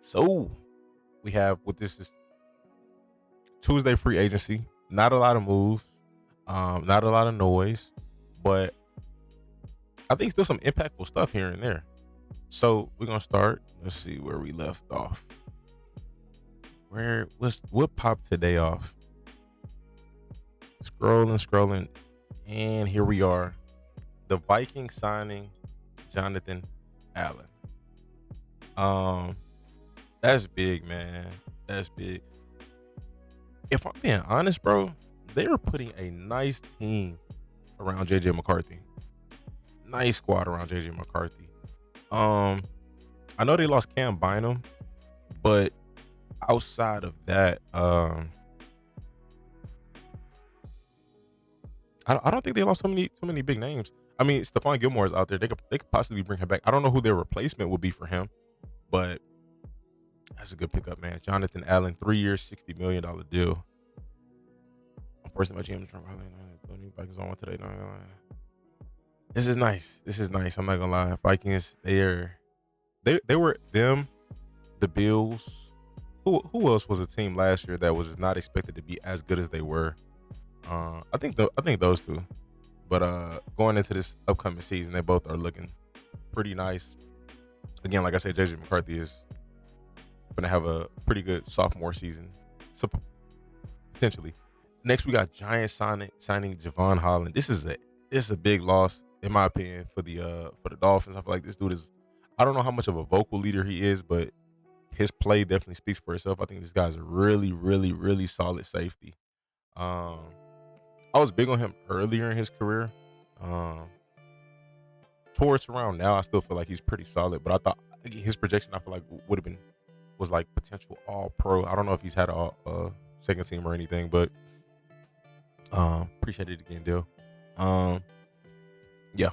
So we have what this is Tuesday free agency. Not a lot of moves, not a lot of noise, but I think still some impactful stuff here and there. So we're gonna start. Let's see where we left off. What popped today off? Scrolling, and here we are. The Vikings signing Jonathan Allen. Um, that's big, man. That's big. If I'm being honest, bro, they were putting a nice team around JJ McCarthy. Nice squad around JJ McCarthy. Um, I know they lost Cam Bynum, but outside of that, I don't think they lost so many big names. I mean, Stephon Gilmore is out there. They could possibly bring him back. I don't know who their replacement would be for him, but that's a good pickup, man. Jonathan Allen, 3 years, $60 million deal. Unfortunately, my GM is Vikings on one today. No. This is nice. This is nice. I'm not gonna lie. Vikings, they were them, the Bills. Who else was a team last year that was just not expected to be as good as they were? I think those two. But going into this upcoming season, they both are looking pretty nice. Again, like I said, JJ McCarthy is going to have a pretty good sophomore season, so potentially. Next, we got Giants signing Javon Holland. This is a big loss in my opinion for the Dolphins. I feel like this dude is. I don't know how much of a vocal leader he is, but his play definitely speaks for itself. I think this guy's a really, really, really solid safety. Um, I was big on him earlier in his career. Um, Towards around now, I still feel like he's pretty solid. But I thought his projection, I feel like would have been was like potential All Pro. I don't know if he's had a second team or anything, but appreciate it again, Dill. Um, yeah.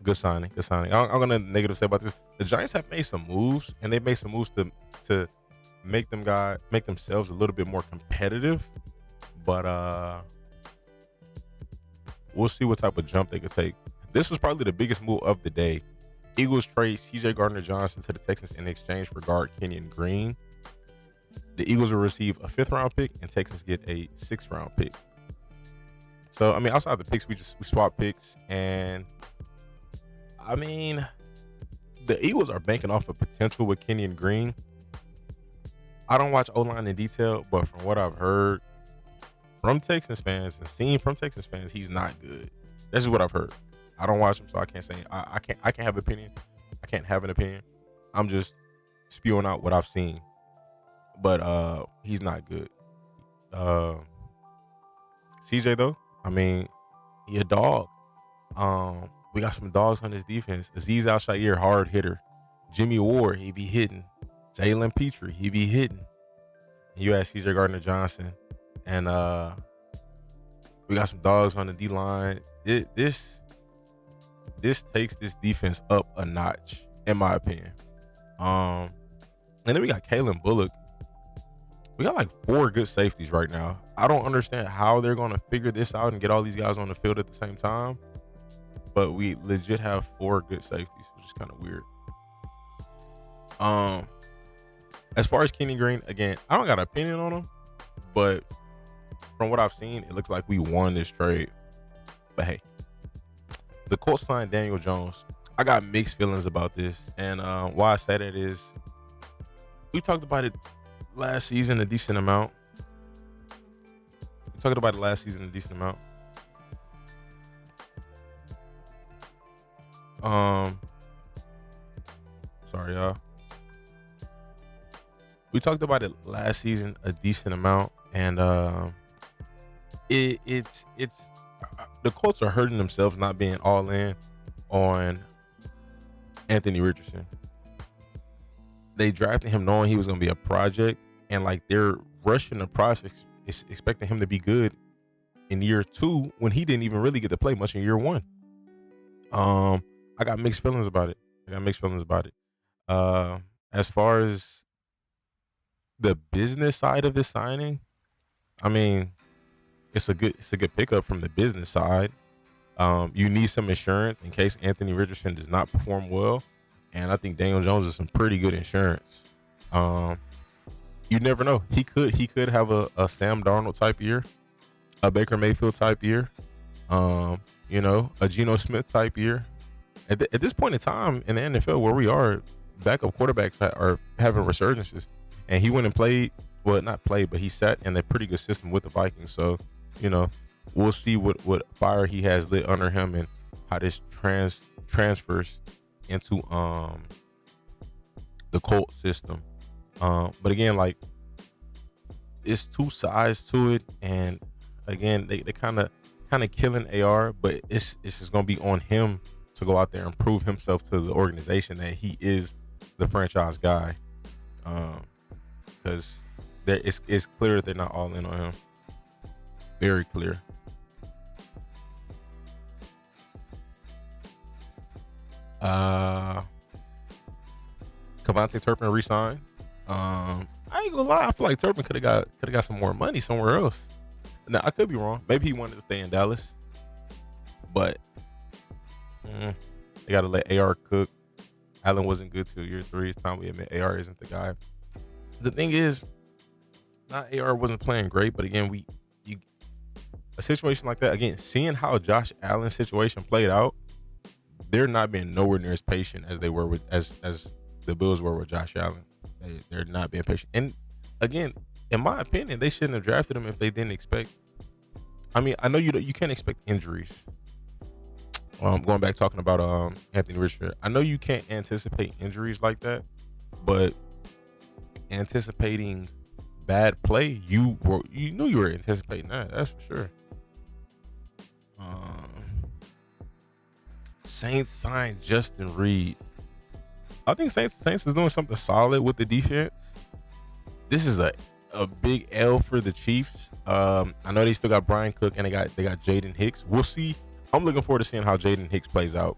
Good signing. Good signing. I'm gonna negative say about this. The Giants have made some moves, and they've made some moves to make themselves a little bit more competitive. But we'll see what type of jump they could take. This was probably the biggest move of the day. Eagles trade C.J. Gardner-Johnson to the Texans in exchange for guard Kenyon Green. The Eagles will receive a 5th-round pick, and Texans get a 6th-round pick. So, I mean, outside of the picks, we swap picks, and I mean, the Eagles are banking off of potential with Kenyon Green. I don't watch O-line in detail, but from what I've heard from Texans fans and seen from Texans fans, he's not good. This is what I've heard. I don't watch him, so I can't say I can't have an opinion. I can't have an opinion. I'm just spewing out what I've seen. But he's not good. CJ though, I mean, he a dog. We got some dogs on this defense. Azeez Al-Shaair, hard hitter. Jimmy Ward, he be hitting. Jalen Petrie, he be hitting. You ask CJ Gardner-Johnson. And we got some dogs on the D line. This takes this defense up a notch, in my opinion. And then we got Kalen Bullock. We got like 4 good safeties right now. I don't understand how they're gonna figure this out and get all these guys on the field at the same time. But we legit have 4 good safeties, which is kind of weird. As far as Kenny Green, again, I don't got an opinion on him, but from what I've seen, it looks like we won this trade. But hey, the Colts signed Daniel Jones. I got mixed feelings about this, and why I say that is we talked about it last season a decent amount. Sorry, y'all. We talked about it last season a decent amount, and it's the Colts are hurting themselves not being all in on Anthony Richardson. They drafted him knowing he was going to be a project, and like they're rushing the process, expecting him to be good in year 2 when he didn't even really get to play much in year 1. I got mixed feelings about it. As far as the business side of this signing, I mean, it's a good pickup from the business side. You need some insurance in case Anthony Richardson does not perform well. and I think Daniel Jones is some pretty good insurance. Um, you never know. He could have a Sam Darnold type year, a Baker Mayfield type year, a Geno Smith type year. At this point in time in the NFL where we are, backup quarterbacks are having resurgences, and he went and played. Well, not played, but he sat in a pretty good system with the Vikings. So, you know, we'll see what fire he has lit under him and how this transfers into the Colt system. But again, like it's two sides to it, and again, they kind of killing AR, but it's just gonna be on him to go out there and prove himself to the organization that he is the franchise guy. Because it's clear that they're not all in on him. Very clear. Uh, Cavante Turpin resigned. I ain't gonna lie. I feel like Turpin could have got some more money somewhere else. Now I could be wrong. Maybe he wanted to stay in Dallas, but they got to let AR cook. Allen wasn't good till year 3. It's time we admit AR isn't the guy. The thing is, not AR wasn't playing great, but again, a situation like that, again, seeing how Josh Allen's situation played out, they're not being nowhere near as patient as they were with as the Bills were with Josh Allen. They're not being patient. And again, in my opinion, they shouldn't have drafted him if they didn't expect. I mean, I know you can't expect injuries. Going back talking about Anthony Richardson, I know you can't anticipate injuries like that, but anticipating bad play, you knew you were anticipating that. That's for sure. Saints signed Justin Reed. I think Saints is doing something solid with the defense. This is a big L for the Chiefs. I know they still got Brian Cook and they got Jaden Hicks. We'll see. I'm looking forward to seeing how Jaden Hicks plays out.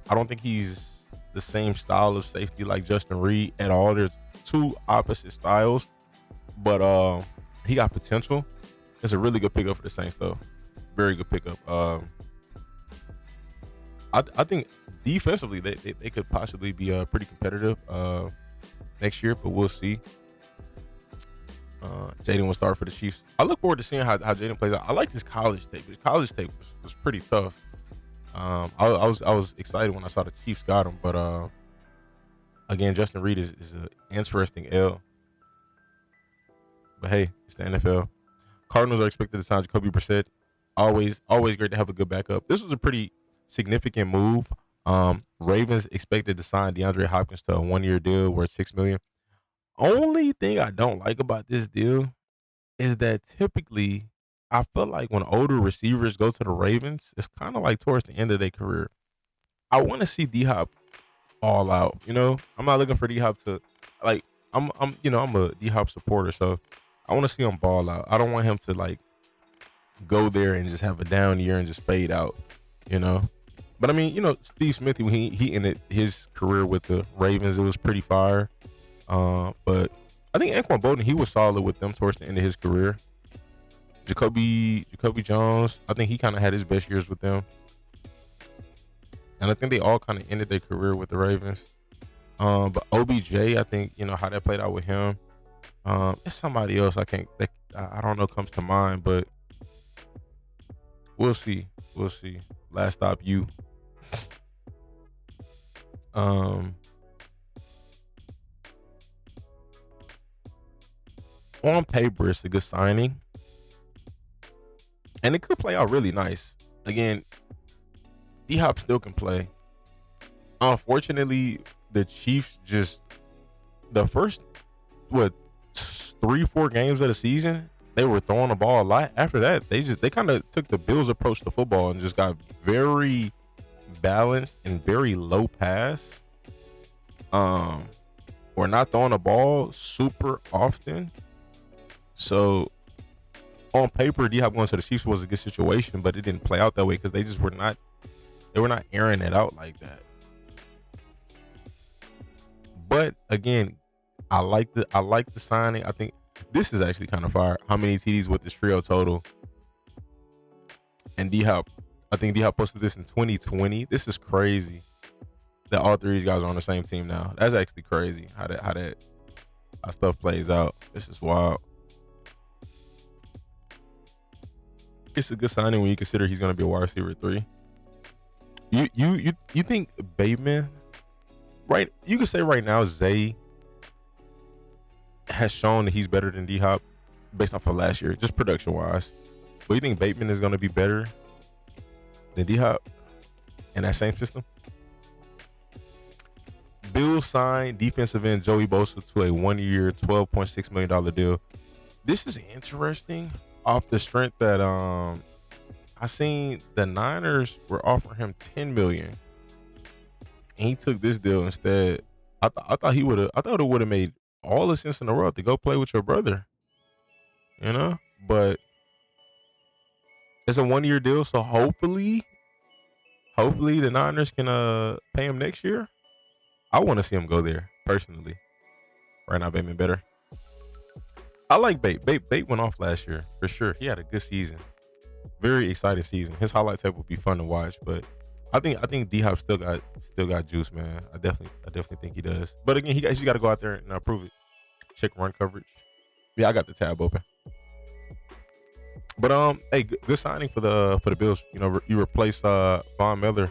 I don't think he's the same style of safety like Justin Reed at all. There's two opposite styles, but he got potential. It's a really good pickup for the Saints, though. Very good pickup. I think defensively they could possibly be pretty competitive next year, but we'll see. Jaden will start for the Chiefs. I look forward to seeing how Jaden plays out. I like his college tape. His college tape was pretty tough. I was excited when I saw the Chiefs got him, but again, Justin Reed is an interesting L. But hey, it's the NFL. Cardinals are expected to sign Jacoby Brissett. Always great to have a good backup. This was a pretty significant move. Ravens expected to sign DeAndre Hopkins to a 1-year deal worth $6 million. Only thing I don't like about this deal is that typically I feel like when older receivers go to the Ravens, it's kind of like towards the end of their career. I want to see D Hop all out. I'm not looking for D Hop to like. I'm a D Hop supporter, so I want to see him ball out. I don't want him to like go there and just have a down year and just fade out. But I mean, Steve Smith, when he ended his career with the Ravens, it was pretty fire. But I think Anquan Bolden, he was solid with them towards the end of his career. Jacoby Jones, I think he kind of had his best years with them. And I think they all kind of ended their career with the Ravens. But OBJ, I think, how that played out with him. It's somebody else I don't know comes to mind, but we'll see. Last stop, you. On paper, it's a good signing, and it could play out really nice. Again, D Hop still can play. Unfortunately, the Chiefs just the first 3-4 games of the season, they were throwing the ball a lot. After that, they kind of took the Bills approach to football and just got very balanced and very low pass. Or not throwing the ball super often. So on paper, D-Hop going to the Chiefs was a good situation, but it didn't play out that way because they were not airing it out like that. But again, I like the signing. I think this is actually kind of fire. How many TDs with this trio total? And I think D-Hop posted this in 2020. This is crazy. that all three of these guys are on the same team now. That's actually crazy how stuff plays out. This is wild. It's a good signing when you consider he's going to be a wide receiver 3. You think Bateman, right? You could say right now Zay has shown that he's better than D-Hop based off of last year, just production wise. But you think Bateman is going to be better than D-Hop in that same system? Bills signed defensive end Joey Bosa to a 1-year, $12.6 million deal. This is interesting off the strength that I seen the Niners were offering him $10 million, and he took this deal instead. I thought it would have made all the sense in the world to go play with your brother, you know. But it's a 1-year deal, so hopefully the Niners can pay him next year. I want to see him go there personally. Right now, Bateman better. I like Bate. Bate went off last year for sure. He had a good season, very exciting season. His highlight tape would be fun to watch. But I think D-Hop still got juice, man. I definitely think he does. But again, he got to go out there and prove it. Check run coverage. Yeah, I got the tab open. But hey, good signing for the Bills. You know, you replace Von Miller.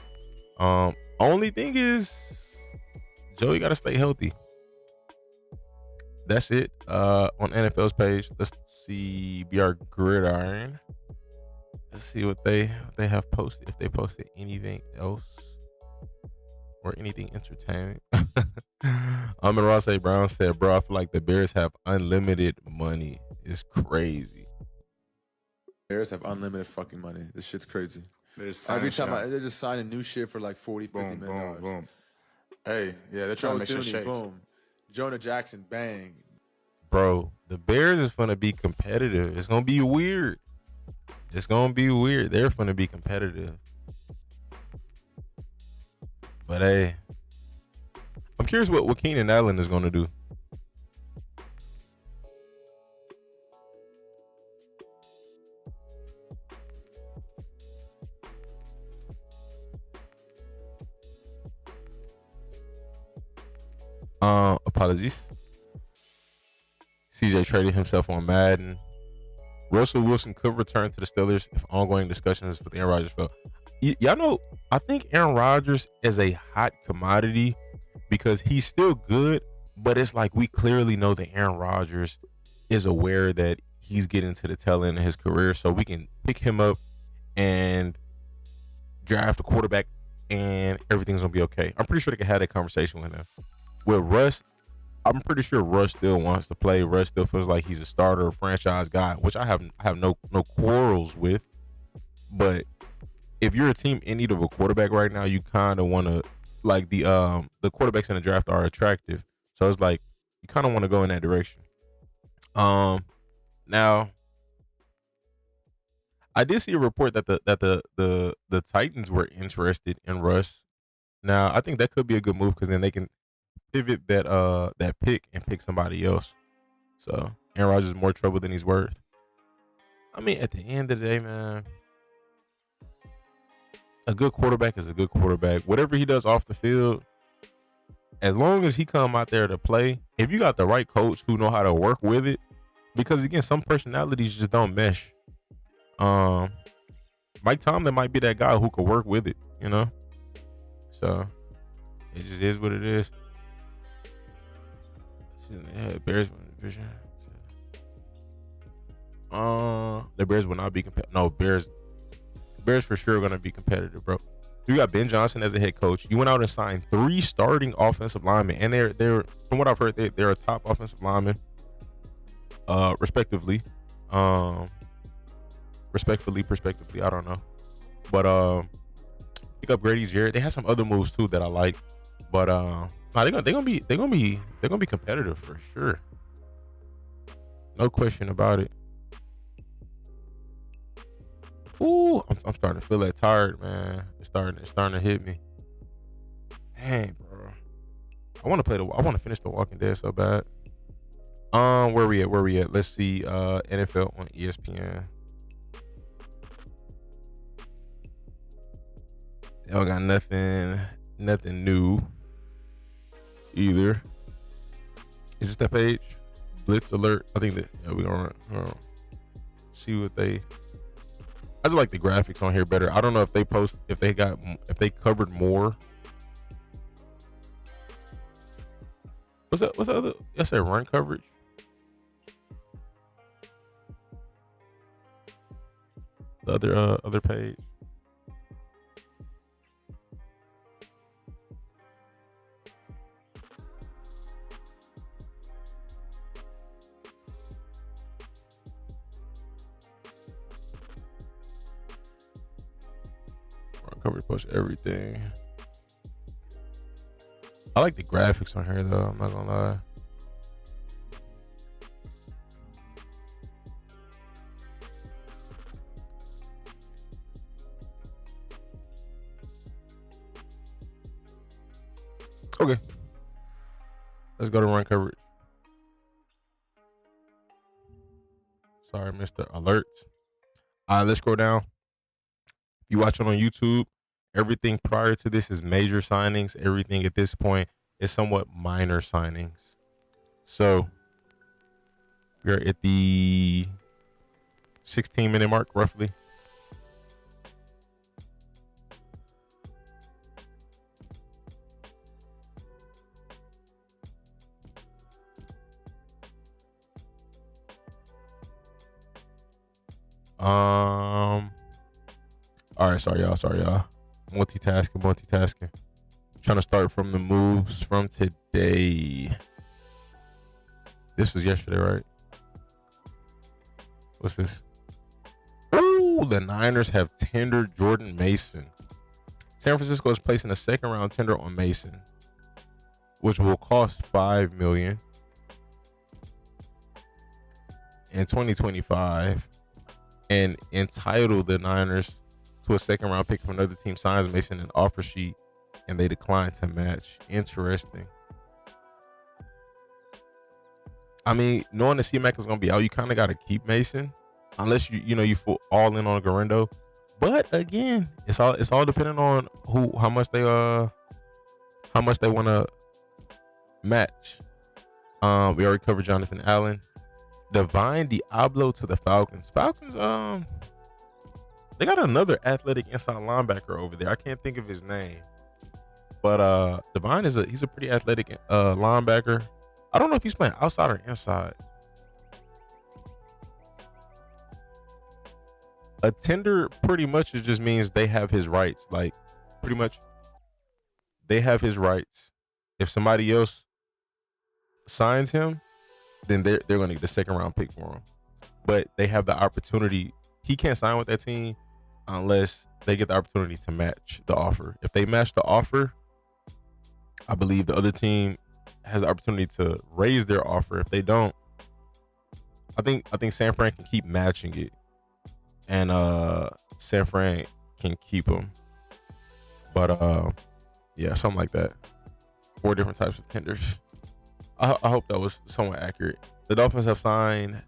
Only thing is, Joey got to stay healthy. That's it. On NFL's page, let's see BR Gridiron. Let's see what they have posted. If they posted anything else or anything entertaining. And Ross A. Brown said, "Bro, I feel like the Bears have unlimited money. It's crazy. Bears have unlimited fucking money. This shit's crazy. Every time they're just signing new shit for like 40, 50 million. Boom. Hey, yeah, they're trying to make sure shake. Boom. Jonah Jackson, bang. Bro, the Bears is gonna be competitive. It's gonna be weird. They're gonna be competitive. But hey, I'm curious what Keenan Allen is gonna do. Apologies. CJ traded himself on Madden. Russell Wilson could return to the Steelers if ongoing discussions with Aaron Rodgers fail. Y'all know, I think Aaron Rodgers is a hot commodity because he's still good, but it's like we clearly know that Aaron Rodgers is aware that he's getting to the tail end of his career, so we can pick him up and draft a quarterback and everything's going to be okay. I'm pretty sure they can have that conversation with him. With Russ, I'm pretty sure Russ still wants to play. Russ still feels like he's a starter, a franchise guy, which I have no quarrels with. But if you're a team in need of a quarterback right now, you kind of want to, like, the quarterbacks in the draft are attractive, so it's like you kind of want to go in that direction. Now I did see a report that the Titans were interested in Russ. Now I think that could be a good move because then they can pivot that pick and pick somebody else. So Aaron Rodgers is more trouble than he's worth. I mean, at the end of the day, man, a good quarterback is a good quarterback. Whatever he does off the field, as long as he come out there to play, if you got the right coach who know how to work with it, because again, some personalities just don't mesh. Mike Tomlin might be that guy who could work with it, you know? So it just is what it is. Yeah, Bears win the division. The Bears will not be competitive. No, Bears for sure are going to be competitive, bro. You got Ben Johnson as a head coach. You went out and signed 3 starting offensive linemen, and they're from what I've heard, they're a top offensive lineman, respectively. Respectively, I don't know, but pick up Grady Jarrett. They had some other moves too that I like, but they're gonna be competitive for sure. No question about it. Ooh, I'm starting to feel that tired, man. It's starting to hit me. Dang, bro. I want to finish The Walking Dead so bad. Where we at? Let's see. NFL on ESPN. They don't got nothing. nothing new either. Is this that page? Blitz alert. I think that we're gonna see what they. I just like the graphics on here better. I don't know if they covered more. What's that? What's the other? I said run coverage. The other page. Run coverage, push everything. I like the graphics on here though. I'm not gonna lie. Okay. Let's go to run coverage. Sorry, Mr. Alerts. Let's scroll down. If you watch it on YouTube, everything prior to this is major signings. Everything at this point is somewhat minor signings. So we're at the 16-minute mark, roughly. All right, sorry y'all. Multitasking. Trying to start from the moves from today. This was yesterday, right? What's this? Ooh, the Niners have tendered Jordan Mason. San Francisco is placing a second round tender on Mason, which will cost $5 million in 2025 and entitle the Niners to a second round pick if another team signs Mason an offer sheet and they decline to match. Interesting. I mean, knowing the C-Mac is going to be out, you kind of got to keep Mason unless you full all in on Garendo. But again, it's all depending on how much they want to match. We already covered Jonathan Allen. Divine Diablo to the Falcons. Falcons, they got another athletic inside linebacker over there. I can't think of his name, but Divine he's a pretty athletic linebacker. I don't know if he's playing outside or inside. A tender pretty much just means they have his rights. Like pretty much, they have his rights. If somebody else signs him, then they're going to get the second round pick for him. But they have the opportunity. He can't sign with that team unless they get the opportunity to match the offer. If they match the offer, I believe the other team has the opportunity to raise their offer. If they don't, I think San Fran can keep matching it, and San Fran can keep him. But yeah, something like that. 4 different types of tenders. I hope that was somewhat accurate. The Dolphins have signed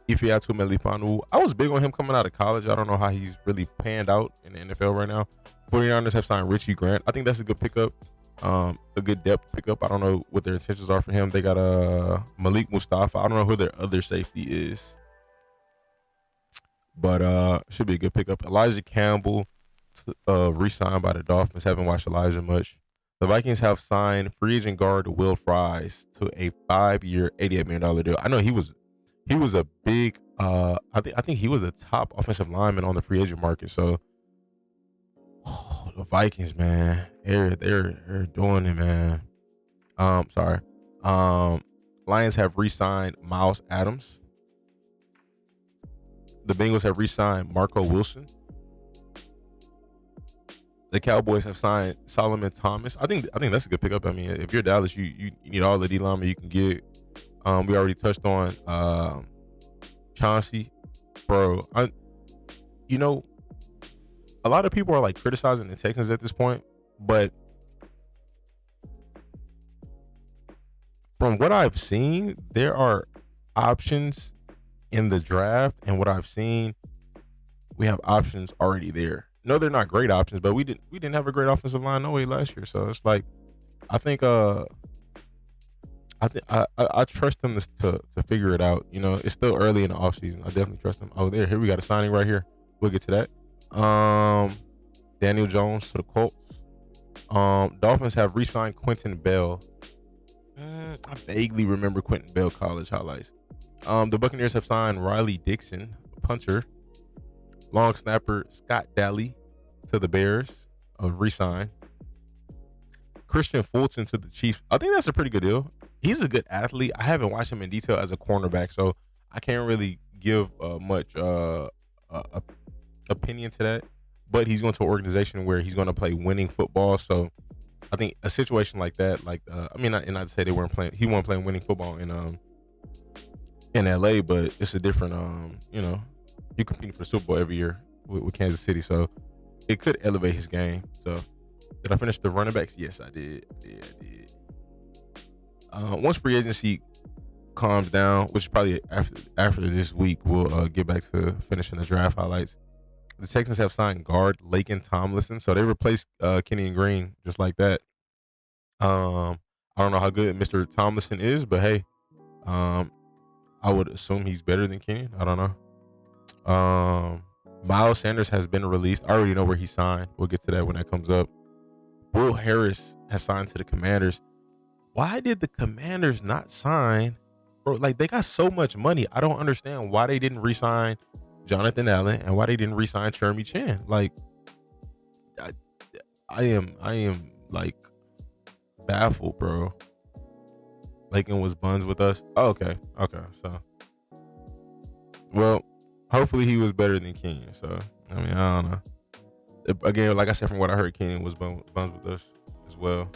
Ifeatu Melipanu. I was big on him coming out of college. I don't know how he's really panned out in the NFL right now. 49ers have signed Richie Grant. I think that's a good pickup. A good depth pickup. I don't know what their intentions are for him. They got Malik Mustafa. I don't know who their other safety is, but should be a good pickup. Elijah Campbell re-signed by the Dolphins. Haven't watched Elijah much. The Vikings have signed free agent guard Will Fries to a 5-year, $88 million deal. I know he was a big. I think he was a top offensive lineman on the free agent market. So the Vikings, man, they're doing it, man. Sorry. Lions have re-signed Miles Adams. The Bengals have re-signed Marco Wilson. The Cowboys have signed Solomon Thomas. I think that's a good pickup. I mean, if you're Dallas, you need all the D linemen you can get. We already touched on Chauncey, bro. A lot of people are like criticizing the Texans at this point, but from what I've seen, there are options in the draft, and what I've seen, we have options already there. no, they're not great options, but we didn't have a great offensive line no way last year. So it's like I think I trust them to figure it out. You know, it's still early in the offseason. I definitely trust them. Oh, here we got a signing right here. We'll get to that. Daniel Jones to the Colts. Dolphins have re-signed Quentin Bell. I vaguely remember Quentin Bell college highlights. The Buccaneers have signed Riley Dixon, punter. Long snapper Scott Daly to the Bears. Re-sign. Christian Fulton to the Chiefs. I think that's a pretty good deal. He's a good athlete. I haven't watched him in detail as a cornerback, so I can't really give much opinion to that. But he's going to an organization where he's going to play winning football. So I think a situation like that, like I mean, not to say they weren't playing. He wasn't playing winning football in LA, but it's a different you know, you competing for the Super Bowl every year with Kansas City, so it could elevate his game. So did I finish the running backs? Yes, I did. I did. Once free agency calms down, which is probably after this week, we'll get back to finishing the draft highlights. The Texans have signed guard Laken Tomlinson, so they replaced Kenny Green just like that. I don't know how good Mr. Tomlinson is, but hey, I would assume he's better than Kenny. I don't know. Miles Sanders has been released. I already know where he signed. We'll get to that when that comes up. Will Harris has signed to the Commanders. Why did the Commanders not sign? Bro, like they got so much money. I don't understand why they didn't re-sign Jonathan Allen and why they didn't re-sign Chermy Chan. Like, I am like baffled, bro. Laken was buns with us. Oh, okay. So, well, hopefully he was better than Kenyon. So, I mean, I don't know. Again, like I said, from what I heard, Kenyon was buns with us as well.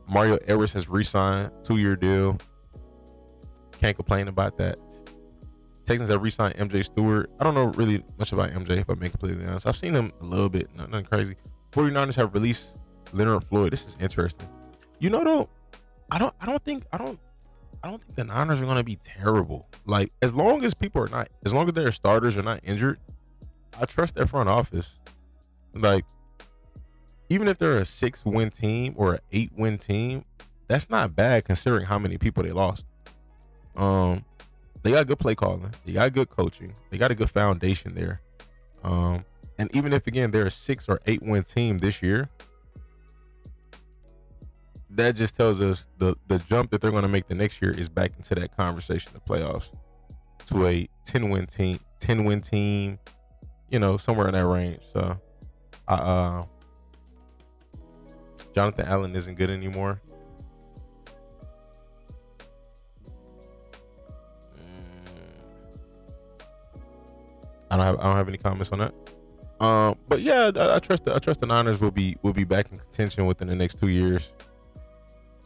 Mario Edwards has re-signed, 2-year deal. Can't complain about that. Texans have re-signed MJ Stewart. I don't know really much about MJ, if I'm being completely honest. I've seen him a little bit, nothing crazy. 49ers have released Leonard Floyd. This is interesting. You know, though, I don't think the Niners are gonna be terrible. Like, as long as their starters are not injured, I trust their front office. Like, even if they're a 6-win team or an 8-win team, that's not bad considering how many people they lost. They got good play calling. They got good coaching. They got a good foundation there. And even if, again, they're a 6 or 8-win team this year, that just tells us the jump that they're going to make the next year is back into that conversation of playoffs to a 10-win team, you know, somewhere in that range. So, Jonathan Allen isn't good anymore. I don't have any comments on that. But yeah, I trust the Niners will be back in contention within the next 2 years.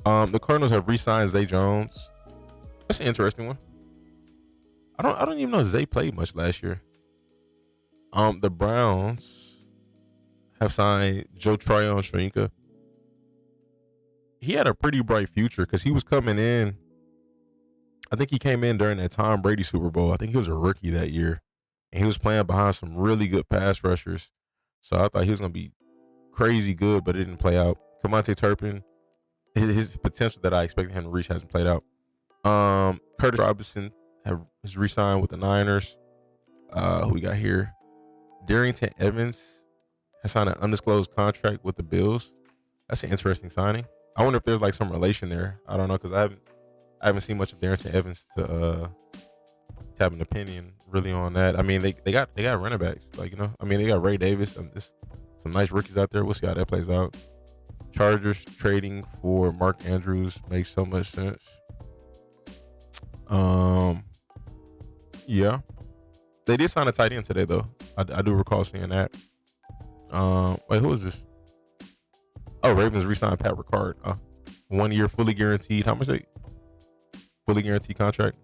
The Cardinals have re-signed Zay Jones. That's an interesting one. I don't even know if Zay played much last year. The Browns have signed Joe Tryon-Shoyinka. He had a pretty bright future because he was coming in. I think he came in during that Tom Brady Super Bowl. I think he was a rookie that year. And he was playing behind some really good pass rushers. So I thought he was going to be crazy good, but it didn't play out. Kamante Turpin, his potential that I expected him to reach hasn't played out. Curtis Robinson has re-signed with the Niners. Who we got here? Darrington Evans has signed an undisclosed contract with the Bills. That's an interesting signing. I wonder if there's like some relation there. I don't know, because I haven't seen much of Darrington Evans to have an opinion really on that. I mean, they got running backs, like, you know. I mean, they got Ray Davis and some nice rookies out there. We'll see how that plays out. Chargers trading for Mark Andrews makes so much sense. Yeah, they did sign a tight end today though. I do recall seeing that. Wait, who is this? Oh, Ravens re-signed Pat Ricard. 1 year fully guaranteed. How much they? Fully guaranteed contract.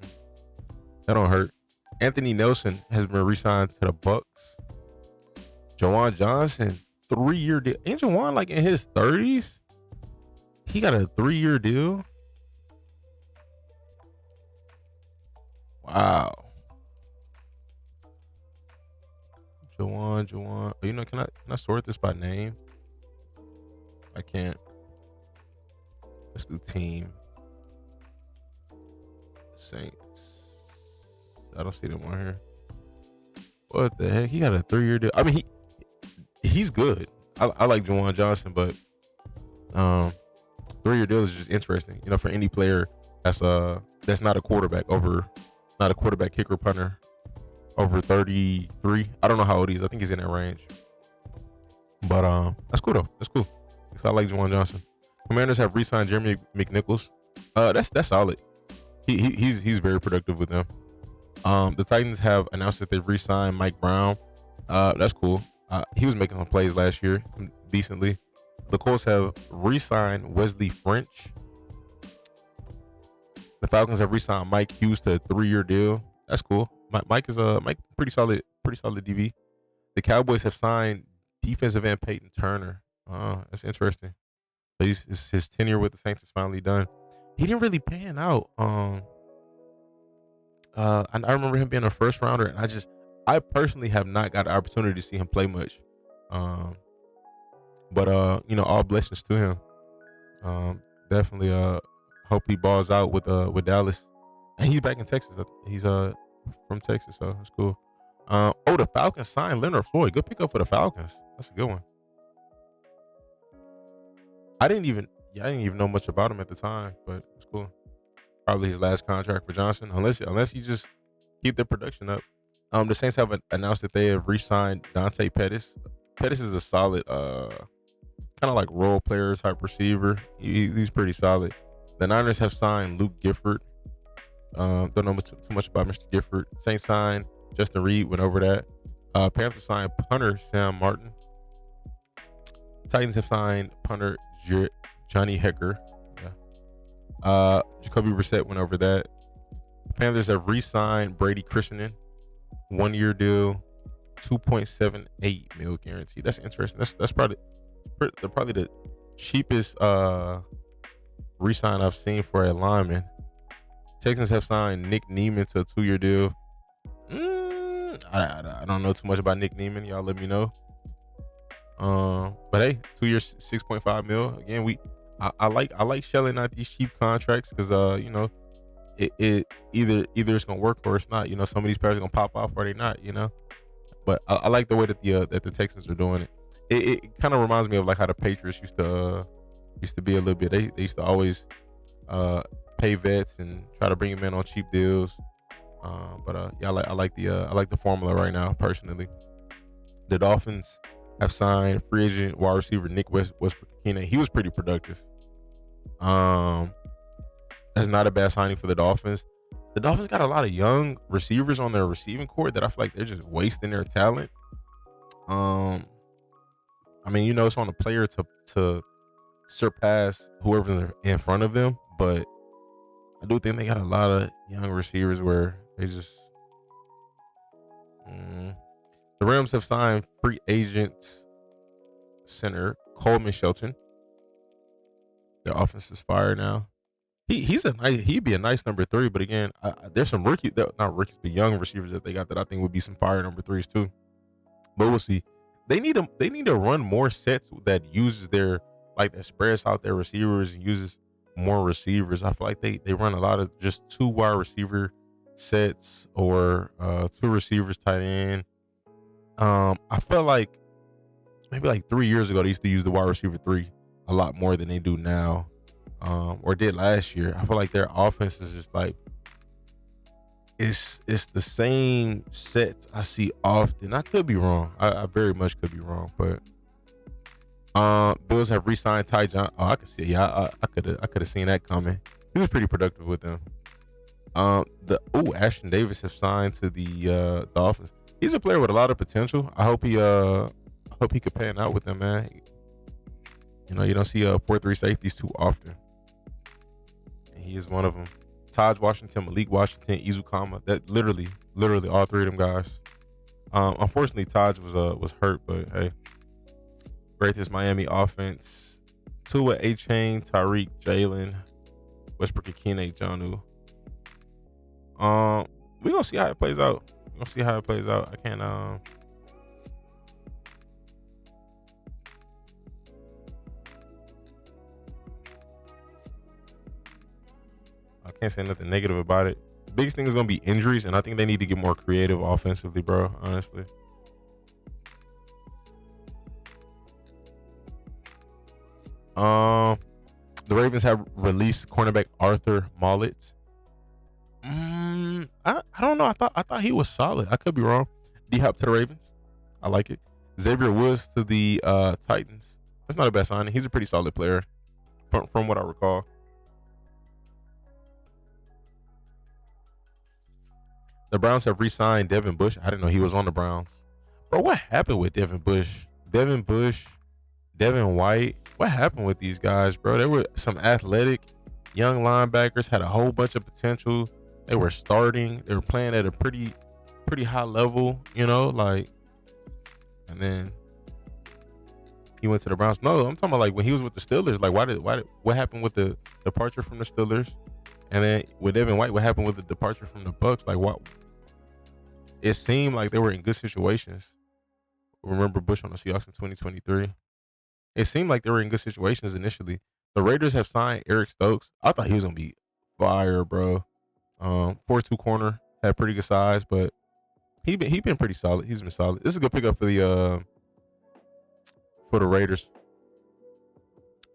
That don't hurt. Anthony Nelson has been re-signed to the Bucks. Jawan Johnson, 3-year deal. Ain't Jawan like in his 30s? He got a 3-year deal. Wow. Jawan. Oh, can I sort this by name? I can't. Let's do team. Saints. I don't see them on here. What the heck? He got a 3-year deal. I mean, he's good. I like Jawan Johnson, but 3-year deal is just interesting. For any player that's not a quarterback kicker punter over 33. I don't know how old he is. I think he's in that range. But that's cool though. That's cool. Because I like Jawan Johnson. Commanders have re-signed Jeremy McNichols. That's solid. He's very productive with them. The Titans have announced that they've re-signed Mike Brown. That's cool. He was making some plays last year decently. The Colts have re-signed Wesley French. The Falcons have re-signed Mike Hughes to a 3-year deal. That's cool. Mike is pretty solid DB. The Cowboys have signed defensive end Peyton Turner. That's interesting. But his tenure with the Saints is finally done. He didn't really pan out. I remember him being a first rounder, and I personally have not got the opportunity to see him play much. But all blessings to him. Definitely hope he balls out with Dallas. And he's back in Texas. He's from Texas, so that's cool. The Falcons signed Leonard Floyd. Good pickup for the Falcons. That's a good one. I didn't even know much about him at the time, but it's cool. Probably his last contract for Johnson, unless you just keep the production up. The Saints have announced that they have re-signed Dante Pettis. Pettis is a solid, kind of like role player type receiver. He's pretty solid. The Niners have signed Luke Gifford. Don't know too much about Mr. Gifford. Saints signed Justin Reed. Went over that. Panthers signed punter Sam Martin. Titans have signed punter Johnny Hecker. Yeah. Jacoby Brissett went over that. Panthers have re-signed Brady Christian. 1-year deal, $2.78 million guaranteed. That's interesting. That's probably the cheapest re-sign I've seen for a lineman. Texans have signed Nick Neiman to a 2-year deal. I don't know too much about Nick Neiman. Y'all let me know. But hey, 2 years, $6.5 million. Again, I like shelling out these cheap contracts because it either it's gonna work or it's not. Some of these players are gonna pop off or they not. But I like the way that the Texans are doing it. It kind of reminds me of like how the Patriots used to be a little bit. They used to always pay vets and try to bring them in on cheap deals. Yeah, I like the formula right now personally. The Dolphins have signed free agent wide receiver Nick Westbrook-Ikhine. He was pretty productive. That's not a bad signing for the Dolphins. The Dolphins got a lot of young receivers on their receiving corps that I feel like they're just wasting their talent. I mean, it's on the player to surpass whoever's in front of them, but I do think they got a lot of young receivers where they just. The Rams have signed free agent center Coleman Shelton. Their offense is fire now. He'd be a nice number 3, but again, there's some not rookies, but young receivers that they got that I think would be some fire number 3s too. But we'll see. They need to run more sets that uses that spreads out their receivers and uses more receivers. I feel like they run a lot of just 2 wide receiver sets or 2 receivers tight end. I felt like maybe like 3 years ago they used to use the wide receiver 3 a lot more than they do now, or did last year. I feel like their offense is just like it's the same sets I see often. I could be wrong. I very much could be wrong, but Bills have re-signed Ty John. Oh, I could see. Yeah, I could have seen that coming. He was pretty productive with them. Ashton Davis have signed to the Dolphins. He's a player with a lot of potential. I hope he could pan out with them, man. You don't see 4-3 safeties too often, and he is one of them. Taj Washington, Malik Washington, Izukama. That literally all 3 of them guys. Unfortunately, Taj was hurt, but hey, greatest Miami offense: Tua, A-Chain, Tyreek, Jalen, Westbrook-Ikhine, Jonah. We're gonna see how it plays out. I can't can't say nothing negative about it. The biggest thing is gonna be injuries, and I think they need to get more creative offensively, bro. Honestly. The Ravens have released cornerback Arthur Mollett. I don't know. I thought he was solid. I could be wrong. D-Hop to the Ravens. I like it. Xavier Woods to the Titans. That's not a bad signing. He's a pretty solid player, from what I recall. The Browns have re-signed Devin Bush. I didn't know he was on the Browns. Bro, what happened with Devin Bush? Devin White. What happened with these guys, bro? They were some athletic young linebackers, had a whole bunch of potential. They were starting. They were playing at a pretty high level, you know, like. And then he went to the Browns. No, I'm talking about like when he was with the Steelers. Like, what happened with the departure from the Steelers? And then with Devin White, what happened with the departure from the Bucks? Like, what? It seemed like they were in good situations. Remember Bush on the Seahawks in 2023? It seemed like they were in good situations initially. The Raiders have signed Eric Stokes. I thought he was gonna be fire, bro. 4-2 corner, had pretty good size, but he been pretty solid. He's been solid. This is a good pickup for the Raiders.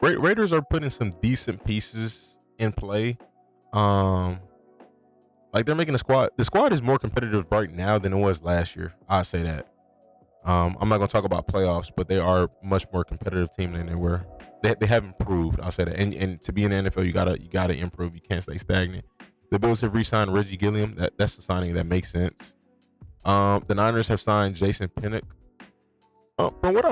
Raiders are putting some decent pieces in play. Like they're making a squad. The squad is more competitive right now than it was last year. I say that. I'm not gonna talk about playoffs, but they are much more competitive team than they were. They have improved. I'll say that. And to be in the NFL, you gotta improve. You can't stay stagnant. The Bills have re-signed Reggie Gilliam. That's a signing that makes sense. The Niners have signed Jason Pinnock. From what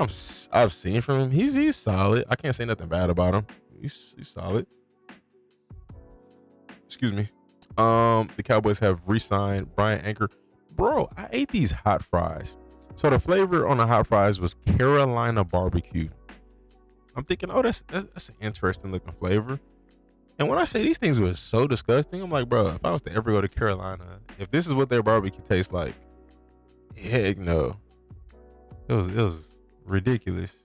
I've seen from him, he's solid. I can't say nothing bad about him. He's solid. Excuse me. The Cowboys have re-signed Brian Anker. Bro, I ate these hot fries. So the flavor on the hot fries was Carolina barbecue. I'm thinking, oh, that's an interesting looking flavor. And when I say these things were so disgusting, I'm like, bro, if I was to ever go to Carolina, if this is what their barbecue tastes like, heck no. It was ridiculous.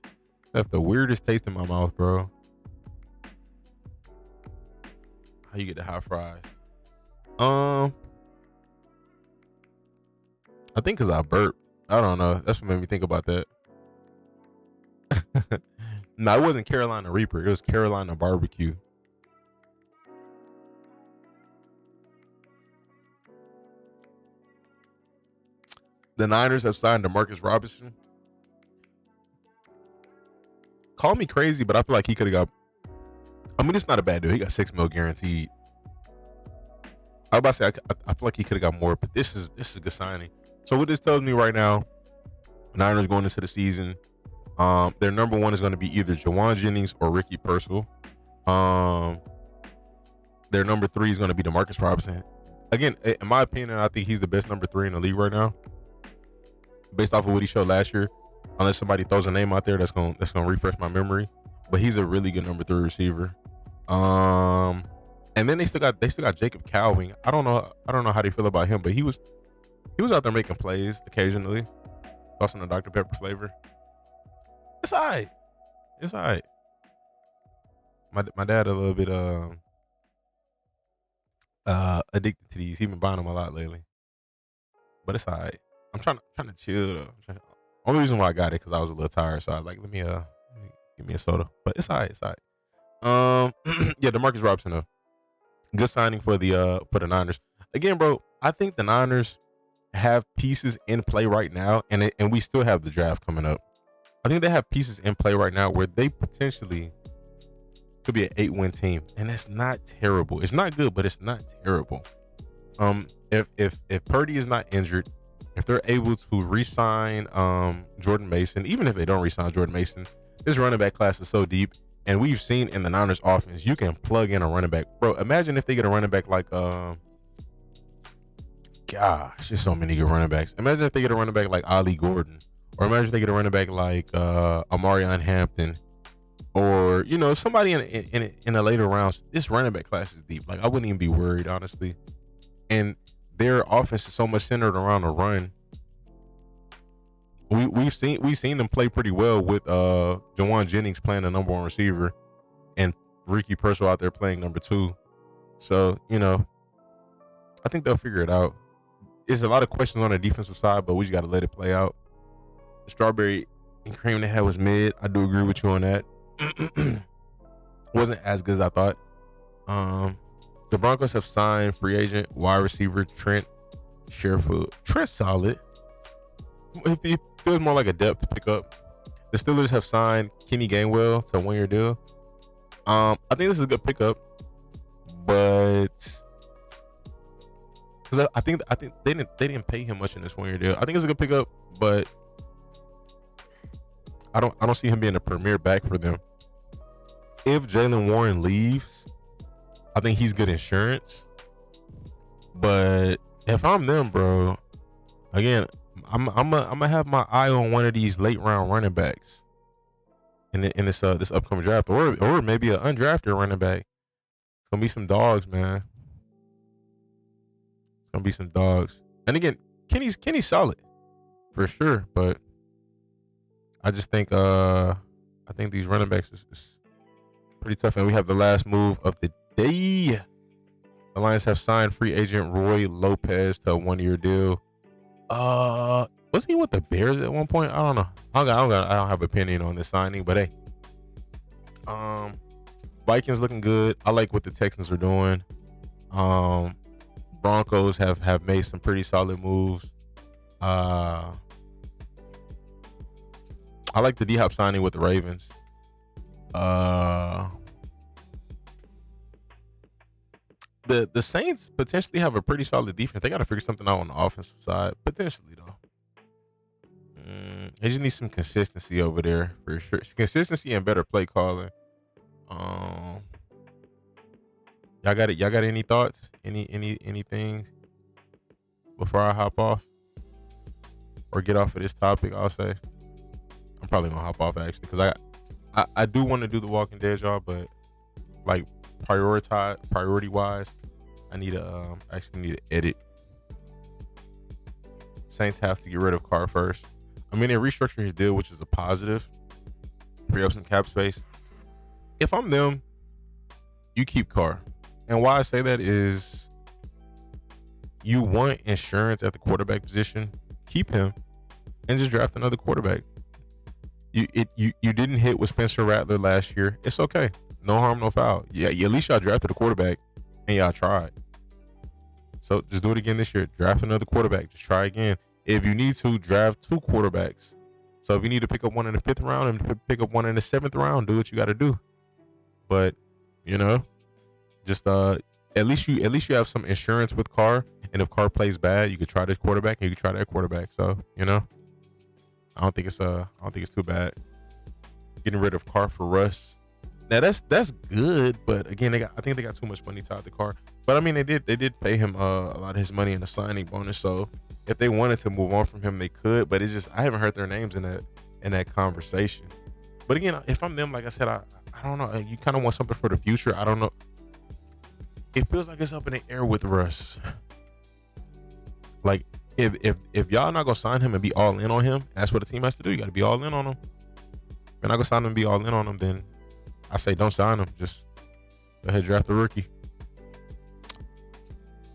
Left the weirdest taste in my mouth, bro. How you get the hot fries? I think because I burped. I don't know. That's what made me think about that. No, it wasn't Carolina Reaper. It was Carolina barbecue. The Niners have signed DeMarcus Robinson. Call me crazy, but I feel like he could have got. I mean, it's not a bad deal. He got $6 million guaranteed. I was about to say I feel like he could have got more, but this is a good signing. So what this tells me right now, Niners going into the season, their number one is going to be either Jawan Jennings or Ricky Pearsall. Their number three is going to be DeMarcus Robinson. Again, in my opinion, I think he's the best number three in the league right now, based off of what he showed last year. Unless somebody throws a name out there that's gonna refresh my memory, but he's a really good number three receiver. And then they still got Jacob Cowing. I don't know how they feel about him, but he was out there making plays occasionally, tossing the Dr. Pepper flavor. It's alright. It's alright. My dad a little bit addicted to these. He been buying them a lot lately, but it's alright. I'm trying to chill though. Only reason why I got it because I was a little tired, so I was like, let me give me a soda. But it's alright. It's alright. Yeah, DeMarcus Robinson though. Good signing for the Niners. Again, bro, I think the Niners have pieces in play right now, and we still have the draft coming up. I think they have pieces in play right now where they potentially could be an 8-win team, and it's not terrible. It's not good, but it's not terrible. If Purdy is not injured, if they're able to re-sign Jordan Mason, even if they don't re-sign Jordan Mason, this running back class is so deep. And we've seen in the Niners offense, you can plug in a running back. Bro, imagine if they get a running back like, gosh, there's so many good running backs. Imagine if they get a running back like Ali Gordon. Or imagine if they get a running back like Amarion Hampton. Or, you know, somebody in the later rounds. This running back class is deep. Like, I wouldn't even be worried, honestly. And their offense is so much centered around the run. We've seen them play pretty well with Jawan Jennings playing the number one receiver and Ricky Pearsall out there playing number two. So, I think they'll figure it out. There's a lot of questions on the defensive side, but we just got to let it play out. The strawberry and cream they had was mid. I do agree with you on that. Wasn't as good as I thought. The Broncos have signed free agent wide receiver Trent Sherfield. Trent's solid. He feels more like a depth pickup. The Steelers have signed Kenny Gainwell to a 1-year deal. I think this is a good pickup, but because I think they didn't pay him much in this 1-year deal. I think it's a good pickup, but I don't see him being a premier back for them. If Jaylen Warren leaves, I think he's good insurance. But if I'm them, bro, again, I'm gonna have my eye on one of these late round running backs in this upcoming draft, or maybe an undrafted running back. It's gonna be some dogs, man. It's gonna be some dogs. And again, Kenny's solid for sure, but I just think these running backs is pretty tough. And we have the last move of the day. The Lions have signed free agent Roy Lopez to a 1-year deal. Wasn't he with the Bears at one point? I don't know. I don't have an opinion on this signing, but hey. Vikings looking good. I like what the Texans are doing. Broncos have made some pretty solid moves. I like the D-Hop signing with the Ravens. The Saints potentially have a pretty solid defense. They got to figure something out on the offensive side, potentially though. They just need some consistency over there for sure. Consistency and better play calling. Y'all got it. Y'all got any thoughts? Anything before I hop off or get off of this topic? I'll say I'm probably gonna hop off actually because I do want to do the Walking Dead, y'all, but like priority wise, I need to actually need to edit. Saints have to get rid of Carr first. I mean, they restructured his deal, which is a positive. Free up some cap space. If I'm them, you keep Carr. And why I say that is you want insurance at the quarterback position, keep him, and just draft another quarterback. You didn't hit with Spencer Rattler last year. It's okay. No harm, no foul. Yeah, at least y'all drafted a quarterback and y'all tried. So just do it again this year. Draft another quarterback. Just try again. If you need to, draft 2 quarterbacks. So if you need to pick up one in the 5th round and pick up one in the 7th round, do what you got to do. But just at least you have some insurance with Carr. And if Carr plays bad, you could try this quarterback and you could try that quarterback. So I don't think it's too bad. Getting rid of Carr for Russ. Now that's good, but again, I think they got too much money tied to Carr. But I mean, they did pay him a lot of his money in the signing bonus. So if they wanted to move on from him, they could. But it's just I haven't heard their names in that conversation. But again, if I'm them, like I said, I don't know. You kind of want something for the future. I don't know. It feels like it's up in the air with Russ. Like if y'all not gonna sign him and be all in on him, that's what the team has to do. You got to be all in on him. If you're not gonna sign him and be all in on him, then I say don't sign him. Just go ahead, draft a rookie.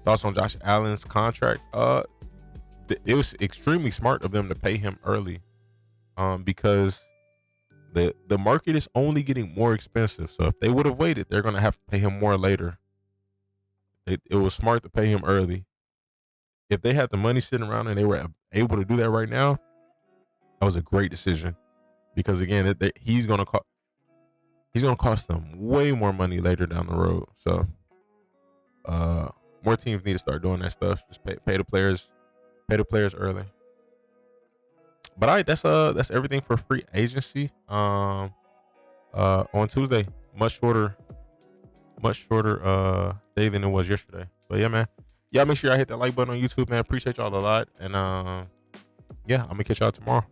Thoughts on Josh Allen's contract? It was extremely smart of them to pay him early, because the market is only getting more expensive. So if they would have waited, they're gonna have to pay him more later. It was smart to pay him early. If they had the money sitting around and they were able to do that right now, that was a great decision. Because again, he's gonna cost them way more money later down the road. So, more teams need to start doing that stuff. Just pay the players early. But that's everything for free agency. On Tuesday, much shorter day than it was yesterday. But yeah, man, y'all make sure y'all hit that like button on YouTube, man. Appreciate y'all a lot, and yeah, I'm gonna catch y'all tomorrow.